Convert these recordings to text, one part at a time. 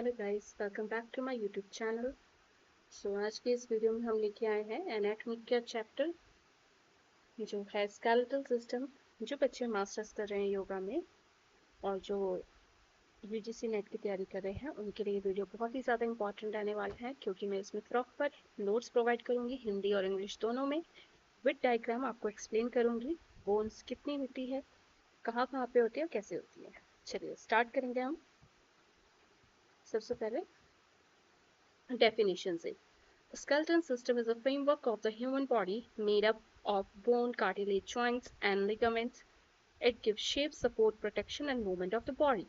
Hello guys, welcome back to my YouTube channel. आज के इस वीडियो में हम लेके आए हैं एनाटॉमी का चैप्टर जो है स्केलेटल सिस्टम। जो बच्चे मास्टर्स कर रहे हैं योगा में और जो यूजीसी नेट की तैयारी कर रहे हैं उनके लिए वीडियो बहुत ही ज़्यादा इंपॉर्टेंट रहने वाला है, क्योंकि मैं इसमें प्रॉपर नोट्स प्रोवाइड करूँगी हिंदी और इंग्लिश दोनों में। विद डायग्राम आपको एक्सप्लेन करूँगी बोन्स कितनी होती है, कहाँ कहाँ पे होती है और कैसे होती है। चलिए स्टार्ट करेंगे हम। सबसे पहले definition से skeleton system is a framework of the human body made up of bone, cartilage, joints, and ligaments. It gives shape, support, protection, and movement of the body.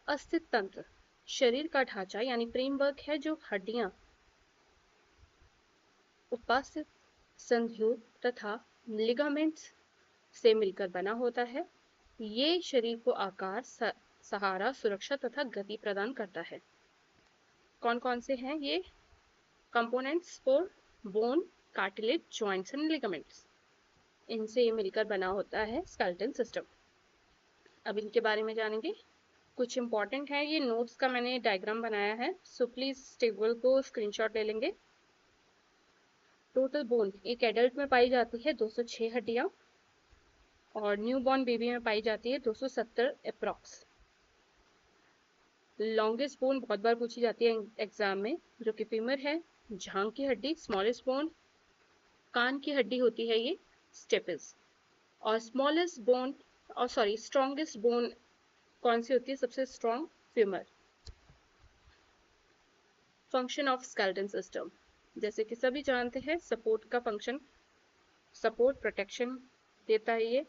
अस्थित तंत्र शरीर का ढांचा यानी फ्रेमवर्क है जो हड्डियां, उपास्थि संधियों तथा लिगामेंट्स से मिलकर बना होता है। ये शरीर को आकार, सहारा, सुरक्षा तथा गति प्रदान करता है। कौन कौन से हैं ये components? For bone, cartilage, joints and ligaments, इनसे मिलकर बना होता है स्केलेटन सिस्टम। अब इनके बारे में जानेंगे। कुछ इंपॉर्टेंट है, ये नोट्स का मैंने डायग्राम बनाया है, सो प्लीज टेबल को स्क्रीनशॉट ले लेंगे। टोटल बोन एक एडल्ट में पाई जाती है 206 हड्डियां और न्यू बॉर्न बेबी में पाई जाती है 270 अप्रॉक्स। लॉन्गेस्ट बोन बहुत बार पूछी जाती है एग्जाम में, जो कि फीमर है। जांघ की हड्डी स्मॉलेस्ट बोन, कान की हड्डी होती है ये स्टेपिस। और स्मॉलेस्ट बोन और स्ट्रॉन्गेस्ट बोन कौन सी होती है? सबसे strong femur. Function of skeleton system, जैसे कि सभी जानते हैं, सपोर्ट का फंक्शन, सपोर्ट प्रोटेक्शन देता है ये।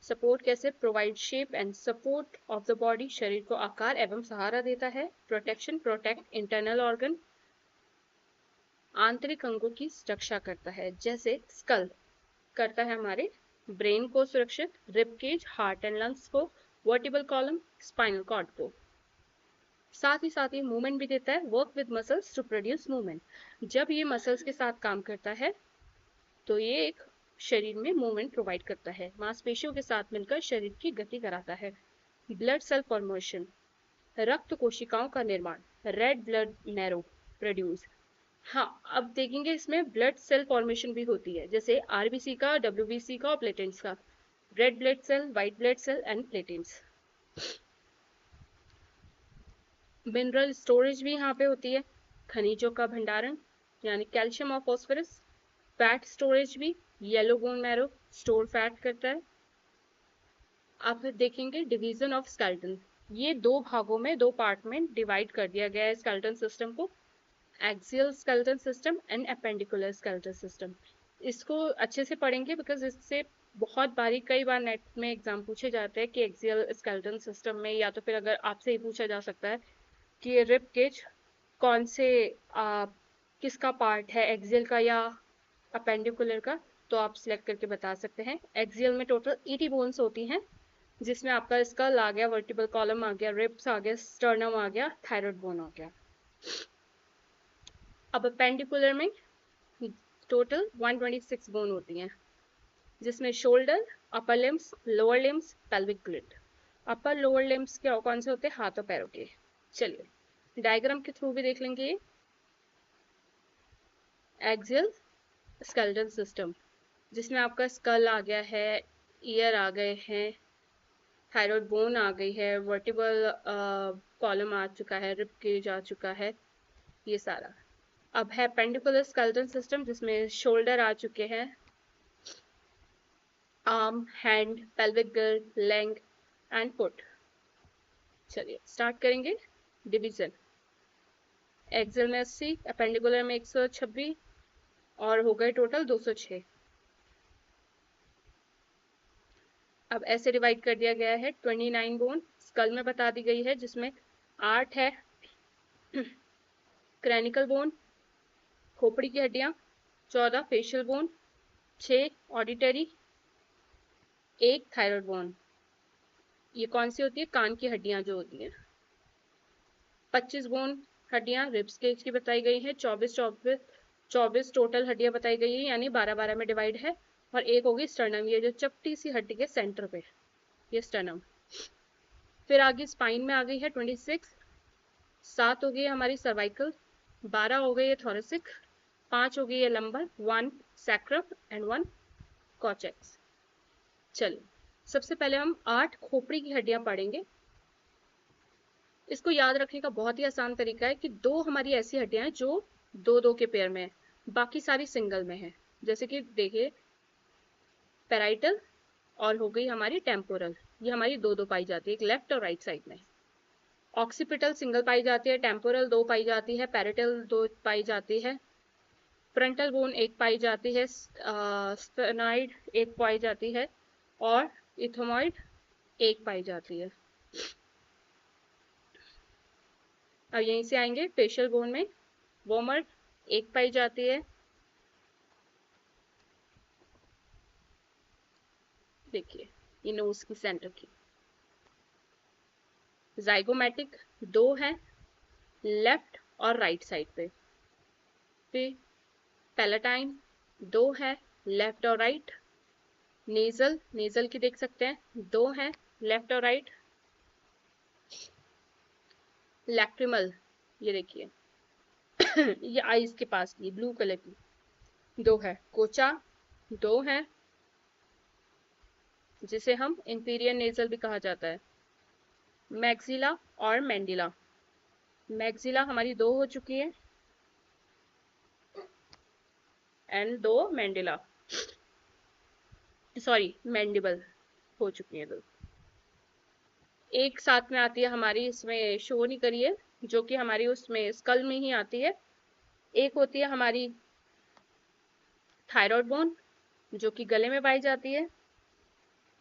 सपोर्ट कैसे? Provide shape and support of the body, शरीर को आकार एवं सहारा देता है। प्रोटेक्शन, प्रोटेक्ट इंटरनल ऑर्गन, आंतरिक अंगों की रक्षा करता है। जैसे स्कल करता है हमारे ब्रेन को सुरक्षित, rib cage heart and lungs को, वर्टिबल कॉलम स्पाइनल कॉर्ड को। साथ ही मूवमेंट भी देता है, work with muscles to produce movement. जब ये मसल्स के साथ काम करता है तो ये एक शरीर में मूवमेंट प्रोवाइड करता है, मांसपेशियों के साथ मिलकर शरीर की गति कराता है। ब्लड सेल फॉर्मेशन, रक्त कोशिकाओं का निर्माण, रेड ब्लड नैरो प्रोड्यूस। हाँ, अब देखेंगे इसमें ब्लड सेल फॉर्मेशन भी होती है, जैसे आरबीसी का, डब्ल्यूबीसी का और प्लेटेंट्स का। Red blood cell, white blood cell and platelets. Mineral storage भी यहाँ पे होती है, खनिजों का भंडारण यानी कैल्शियम और फॉस्फोरस। फैट स्टोरेज भी, yellow bone marrow store fat करता है। अब देखेंगे डिवीजन ऑफ स्केलेटन। ये दो भागों में, दो पार्ट में डिवाइड कर दिया गया है स्केलेटन सिस्टम को, axial skeleton system and appendicular skeleton system. इसको अच्छे से पढ़ेंगे बिकॉज इससे बहुत बारी कई बार नेट में एग्जाम पूछे जाते हैं कि एक्सियल स्केलेटन सिस्टम में, या तो फिर अगर आपसे ही पूछा जा सकता है कि ये रिब केज कौन से किसका पार्ट है, एक्सियल का या अपेंडिकुलर का, तो आप सिलेक्ट करके बता सकते हैं। एक्सियल में टोटल 80 बोन्स होती हैं, जिसमें आपका स्कल आ गया, वर्टिबल कॉलम आ गया, रिब्स आ गया, स्टर्नम आ गया, थायराइड बोन आ गया। अब अपेंडिकुलर में टोटल 126 बोन होती हैं, जिसमें shoulder, upper limbs, lower limbs, pelvic glide. Upper lower limbs के कौन से होते हैं? हाथों पैरों के। चलिए डायग्राम के थ्रू भी देख लेंगे। एक्सियल स्केलेटन सिस्टम, जिसमें आपका स्कल आ गया है, ईयर आ गए हैं, थायराइड बोन आ गई है, वर्टिबल कॉलम आ चुका है, रिब केज आ चुका है, ये सारा। अब है पेंडिकुलर स्केलेटन सिस्टम, जिसमें शोल्डर आ चुके हैं, arm, hand, pelvic guilt, leg and foot. चलिए स्टार्ट करेंगे डिवीजन। एक्सियल में 80, अपेंडिकुलर में 126 और हो गए टोटल 206। अब ऐसे डिवाइड कर दिया गया है 29 बोन स्कल में बता दी गई है, जिसमें 8 है क्रैनिकल बोन, खोपड़ी की हड्डियां, 14 facial bone, 6 auditory, 1 thyroid bone. ये कौन सी होती है? कान की हड्डियां जो होती हैं। 25 बोन हड्डियां रिब्स केज की बताई गई है, 24 टोटल हड्डियां बताई गई है, यानी 12 में डिवाइड है। और एक होगी स्टर्नम, ये जो चपटी सी हड्डी के सेंटर पे, ये स्टर्नम। फिर आगे स्पाइन में आ गई है 26, 7 हो गई हमारी सर्वाइकल, 12 हो गई है थोरेसिक, 5 हो गई है लंबर, 1 सैक्रम एंड 1 कॉचेक्स। चलो सबसे पहले हम 8 खोपड़ी की हड्डियां पढ़ेंगे। इसको याद रखने का बहुत ही आसान तरीका है कि 2 हमारी ऐसी हड्डियां हैं जो 2-2 के पेयर में है, बाकी सारी सिंगल में है। जैसे कि देखिए पैराइटल और हो गई हमारी टेम्पोरल, ये हमारी 2-2 पाई जाती है, एक लेफ्ट और राइट साइड में। ऑक्सीपिटल सिंगल पाई जाती है, टेम्पोरल 2 पाई जाती है, पैरेटल 2 पाई जाती है, फ्रंटल बोन 1 पाई जाती है, स्फेनॉइड 1 पाई जाती है और इथोमॉइड 1 पाई जाती है। अब यहीं से आएंगे फेशियल बोन में, वोमर 1 पाई जाती है, देखिए ये नोज की सेंटर की। जाइगोमैटिक 2 है लेफ्ट और राइट साइड पे। फिर पैलेटाइन 2 है लेफ्ट और राइट। नेजल की देख सकते हैं 2 है लेफ्ट और राइट। लैक्रिमल ये देखिए ये आईज के पास की ब्लू कलर की 2 है। कोचा 2 है, जिसे हम इंफीरियर नेजल भी कहा जाता है। मैक्सिला और मैंडिला, मैक्सिला हमारी 2 हो चुकी है एंड 2 मैंडिला, सॉरी मैंडिबल हो चुकी है 2। एक साथ में आती है हमारी, इसमें शो नहीं करी है, जो कि हमारी उसमें स्कल में ही आती है। एक होती है हमारी थायराइड बोन जो कि गले में पाई जाती है,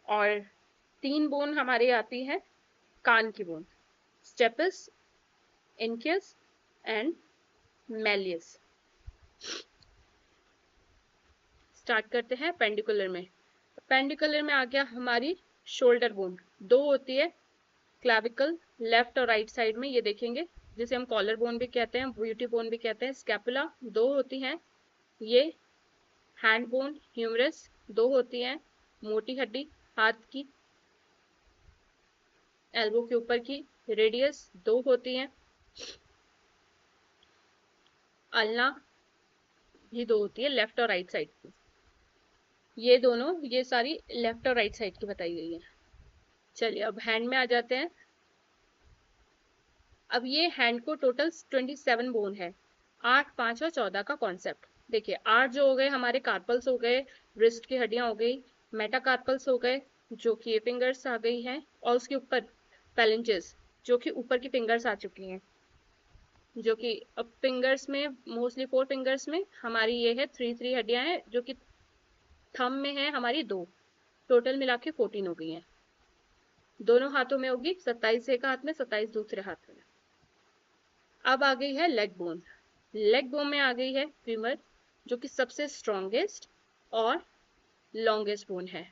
और 3 बोन हमारी आती है कान की bone, stapes, incus and malleus. Start करते हैं पेंडिकुलर में। पेंडिकुलर में आ गया हमारी शोल्डर बोन, 2 होती है क्लैविकल लेफ्ट और राइट साइड में, ये देखेंगे, जिसे हम कॉलर बोन भी कहते हैं, ब्यूटी बोन भी कहते हैं। स्कैपुला 2 होती हैं, ये हैंड बोन ह्यूमरस 2 होती हैं, मोटी हड्डी हाथ की एल्बो के ऊपर की, रेडियस 2 होती हैं। अल्ना भी 2 होती है लेफ्ट और राइट साइड की। ये दोनों, ये सारी लेफ्ट और राइट साइड की बताई गई है। चलिए अब हैंड में आ जाते हैं। अब ये हैंड को टोटल 27 बोन है, 8, 5 और 14 का कॉन्सेप्ट। देखिए 8 जो हो गए हमारे कार्पल्स हो गए, रिस्ट की हड्डियां हो गई, मेटाकार्पल्स हो गए जो कि ये फिंगर्स आ गई हैं, और उसके ऊपर पैलेंजेस जो कि ऊपर की फिंगर्स आ चुकी हैं, जो कि अब फिंगर्स में मोस्टली 4 फिंगर्स में हमारी ये है 3 हड्डियां हैं, जो कि थंब में है हमारी 2, टोटल मिला के 14 हो गई हैं। दोनों हाथों में होगी 27 एक हाथ में, 27 दूसरे हाथ में। अब आ गई है लेग बोन। लेग बोन में आ गई है फीमर जो कि सबसे स्ट्रॉन्गेस्ट और लॉन्गेस्ट बोन है,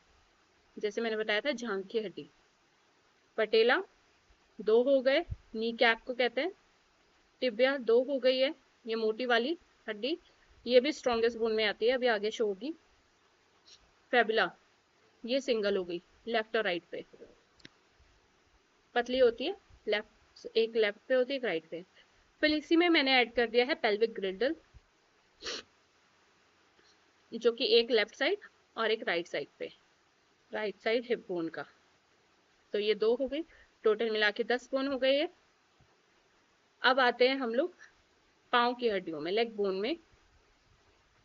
जैसे मैंने बताया था जांघ की हड्डी। पटेला 2 हो गए, नी कैप को कहते हैं। टिबिया 2 हो गई है, ये मोटी वाली हड्डी, ये भी स्ट्रॉन्गेस्ट बोन में आती है, अभी आगे शो होगी। फेबुला ये सिंगल हो गई लेफ्ट और राइट पे, पतली होती है, लेफ्ट एक लेफ्ट पे होती है एक राइट पे। फिर इसी में मैंने ऐड कर दिया है पेल्विक ग्रिडल, जो कि एक लेफ्ट साइड और एक राइट साइड पे, राइट साइड हिप बोन का। तो ये 2 हो गई, टोटल मिला के 10 बोन हो गए है। अब आते हैं हम लोग पाँव की हड्डियों में, लेग बोन में,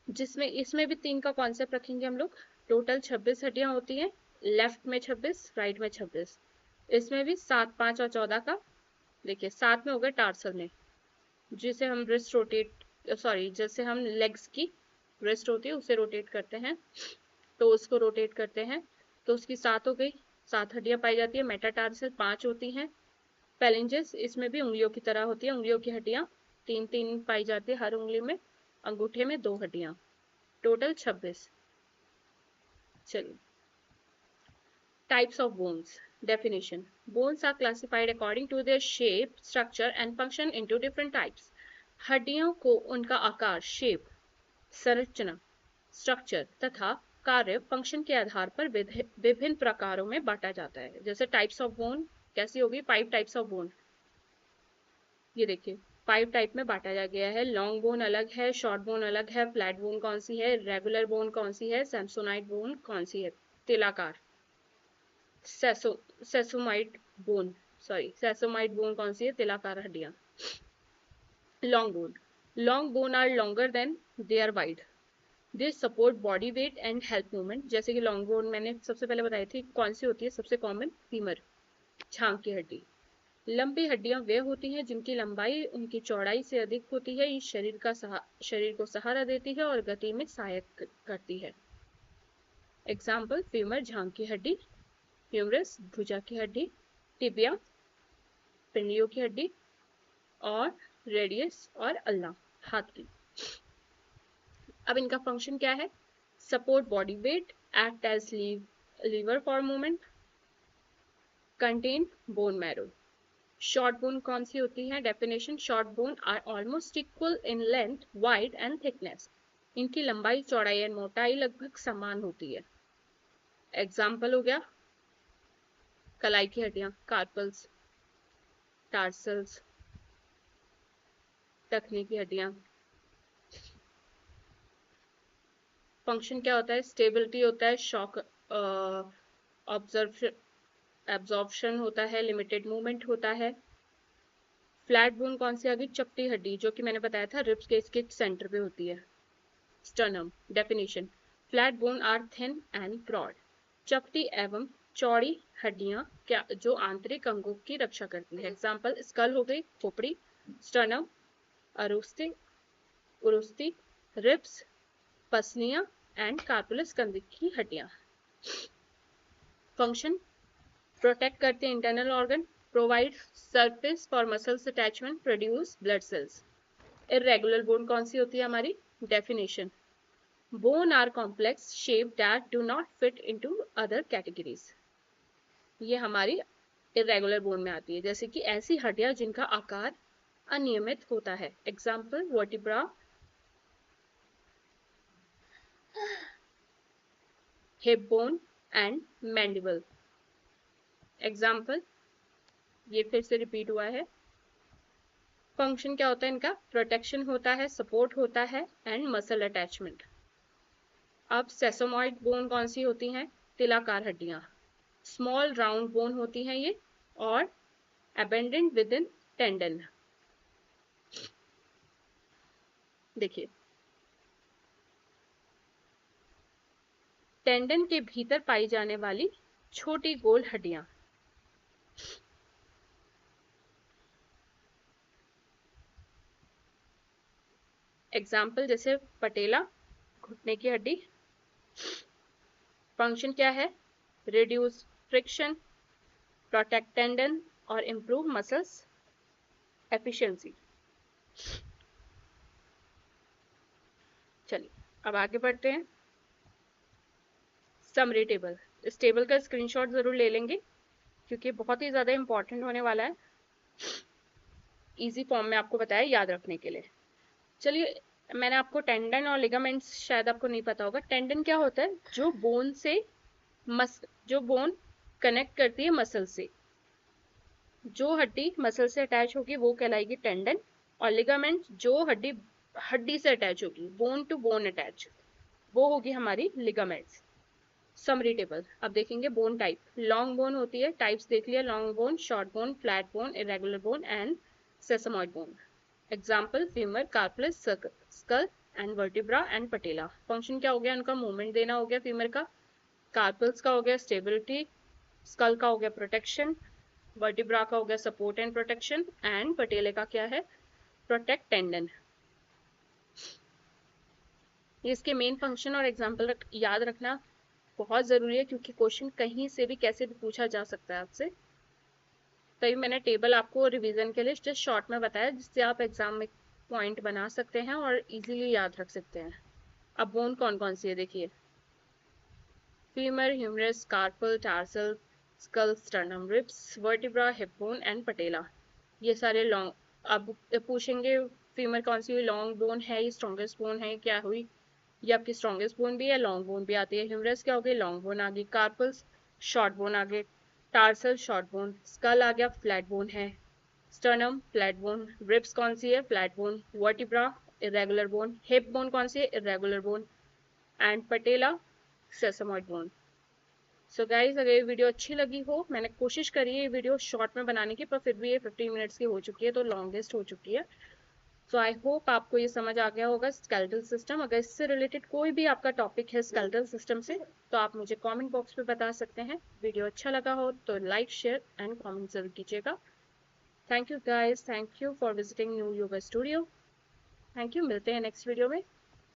जिसमें इसमें भी 3 का कॉन्सेप्ट रखेंगे हम लोग। टोटल 26 हड्डियां होती हैं, लेफ्ट में 26, राइट में 26। इसमें भी 7, 5 और 14 का। देखिए 7 में हो गए टार्सल में, जिसे हम रिस्ट रोटेट, सॉरी जैसे हम लेग्स की रिस्ट होती है उसे रोटेट करते हैं, तो उसको रोटेट करते हैं, तो उसकी 7 हो गई, 7 हड्डियां पाई जाती है। मेटाटार्सल 5 होती हैं। पैलेंजेस इसमें भी उंगलियों की तरह होती है, उंगलियों की हड्डियां 3 पाई जाती है हर उंगली में, अंगूठे में 2 हड्डियां, टोटल 26। चलिए types of bones. Definition: bones are classified according to their shape, structure and function into different types. हड्डियों को उनका आकार, शेप, संरचना, स्ट्रक्चर तथा कार्य, फंक्शन के आधार पर विभिन्न प्रकारों में बांटा जाता है। जैसे टाइप्स ऑफ बोन कैसी होगी, 5 टाइप्स ऑफ बोन। ये देखिए 5 टाइप में बांटा जा गया है। लॉन्ग बोन अलग है, शॉर्ट बोन अलग है, फ्लैट बोन कौन सी है, रेगुलर बोन कौन सी है, सैमसोनाइड बोन कौन सी है, तिलाकार sesamoid bone, sorry sesamoid bone कौन सी है, तिलाकार हड्डियां। Long bone, long bone are longer than they are wide, they support body weight and help movement. जैसे कि लॉन्ग बोन मैंने सबसे पहले बताई थी कौन सी होती है, सबसे कॉमन फीमर, छांग की हड्डी। लंबी हड्डियां वे होती हैं जिनकी लंबाई उनकी चौड़ाई से अधिक होती है। ये शरीर को सहारा देती है और गति में सहायक करती है। एग्जाम्पल फीमर झांग की हड्डी, ह्यूमरस भुजा की हड्डी, टिबिया पिंडियों की हड्डी, और रेडियस और अल्ना हाथ की। अब इनका फंक्शन क्या है, support body weight, act as lever for movement, contain bone marrow. Short bone कौन सी होती है, definition short bone are almost equal in length, wide and thickness. इनकी लंबाई चौड़ाई और मोटाई लगभग समान होती है। एग्जाम्पल हो गया कलाई की हड्डियां, कार्पल्स, टार्सल्स, टखने की हड्डियां। फंक्शन क्या होता है, स्टेबिलिटी होता है, शॉक एब्जॉर्प्शन होता है, लिमिटेड मूवमेंट होता है। फ्लैट बोन कौन सी आ गई, चपटी हड्डी, जो कि मैंने बताया था रिब्स के इसके सेंटर पे होती है। Sternum, definition flat bone are thin and broad, चपटी एवं चौड़ी हड्डियां क्या जो आंतरिक अंगों की रक्षा करती है। एग्जाम्पल स्कल हो गई खोपड़ी, स्टर्नम अरुस्ती उरुस्ती, रिब्स पसलियां एंड कार्पुलस कंधे की हड्डियां। फंक्शन प्रोटेक्ट करते हैं internal organ, provide surface for muscles attachment, produce blood cells. Irregular bone कौन सी होती है हमारी, definition bone are complex shape that do not fit into other categories. ये हमारी इर्रेगुलर बोन में आती है, जैसे कि ऐसी हड्डियां जिनका आकार अनियमित होता है। Example vertebra, hip bone and mandible. Example ये फिर से रिपीट हुआ है। फंक्शन क्या होता है इनका, प्रोटेक्शन होता है, सपोर्ट होता है एंड मसल अटैचमेंट। अब सेसोमॉइड बोन कौन सी होती हैं, तिलाकार हड्डियां, स्मॉल राउंड बोन होती हैं ये, और अबेंडेंट विद इन टेंडन। देखिए टेंडन के भीतर पाई जाने वाली छोटी गोल हड्डियां। एग्जाम्पल जैसे पटेला घुटने की हड्डी। फंक्शन क्या है, रिड्यूस फ्रिक्शन, प्रोटेक्ट टेंडन और इंप्रूव मसल्स एफिशिएंसी। चलिए अब आगे बढ़ते हैं। समरी टेबल, इस टेबल का स्क्रीनशॉट जरूर ले लेंगे क्योंकि बहुत ही ज्यादा इंपॉर्टेंट होने वाला है, इजी फॉर्म में आपको बताया याद रखने के लिए। चलिए मैंने आपको टेंडन और लिगामेंट्स शायद आपको नहीं पता होगा। टेंडन क्या होता है, जो बोन कनेक्ट करती है मसल से, जो हड्डी मसल से अटैच होगी वो कहलाएगी टेंडन, और लिगामेंट जो हड्डी से अटैच होगी, बोन टू बोन अटैच, वो होगी हमारी लिगामेंट्स। समरी टेबल अब देखेंगे। बोन टाइप, लॉन्ग बोन होती है, टाइप्स देख लिया, long bone, short bone, flat bone, irregular bone and sesamoid bone. Example femur, carpals, skull and vertebra and patella. Function क्या हो गया, उनका मूवमेंट देना हो गया फीमर का, कार्पल्स का हो गया स्टेबिलिटी, स्कल का हो गया प्रोटेक्शन, वर्टिब्रा का हो गया सपोर्ट एंड प्रोटेक्शन, एंड पटेले का क्या है, प्रोटेक्ट टेंडन। ये इसके मेन फंक्शन और एग्जाम्पल याद रखना बहुत जरूरी है क्योंकि क्वेश्चन कहीं से भी कैसे भी पूछा जा सकता है आपसे। तभी मैंने टेबल आपको रिवीजन के लिए जस्ट शॉर्ट में बताया जिससे आप एग्जाम में पॉइंट बना सकते हैं और इजीली याद रख सकते हैं। अब बोन कौन कौन सी है देखिए, femur, humerus, carpal, tarsal, skull, sternum, ribs, vertebra, hip bone and patella. ये सारे लॉन्ग, अब पूछेंगे फीमर कौन सी हुई, लॉन्ग बोन है, ये स्ट्रॉन्गेस्ट बोन है, क्या हुई, ये आपकी स्ट्रॉन्गेस्ट बोन भी है, लॉन्ग बोन भी आती है। ह्यूमरस क्या हो गई, लॉन्ग बोन आ गई, कार्पल्स शॉर्ट बोन आ गए, टार्सल शॉर्ट बोन, स्कल आ गया फ्लैट बोन है, स्टर्नम फ्लैट बोन, रिब्स कौन सी है, flat bone, vertebra irregular bone, hip bone कौन सी है, irregular bone, and patella sesamoid bone. So guys अगर ये वीडियो अच्छी लगी हो, मैंने कोशिश करी है ये वीडियो शॉर्ट में बनाने की, पर फिर भी ये 15 मिनट्स की हो चुकी है, तो लॉन्गेस्ट हो चुकी है। सो आई होप आपको ये समझ आ गया होगा स्केलेटल सिस्टम। अगर इससे रिलेटेड कोई भी आपका टॉपिक है स्केलेटल सिस्टम से, तो आप मुझे कमेंट बॉक्स में बता सकते हैं। वीडियो अच्छा लगा हो तो लाइक शेयर एंड कमेंट जरूर कीजिएगा। Thank you guys, thank you for visiting new yoga studio. Thank you, मिलते हैं नेक्स्ट वीडियो में।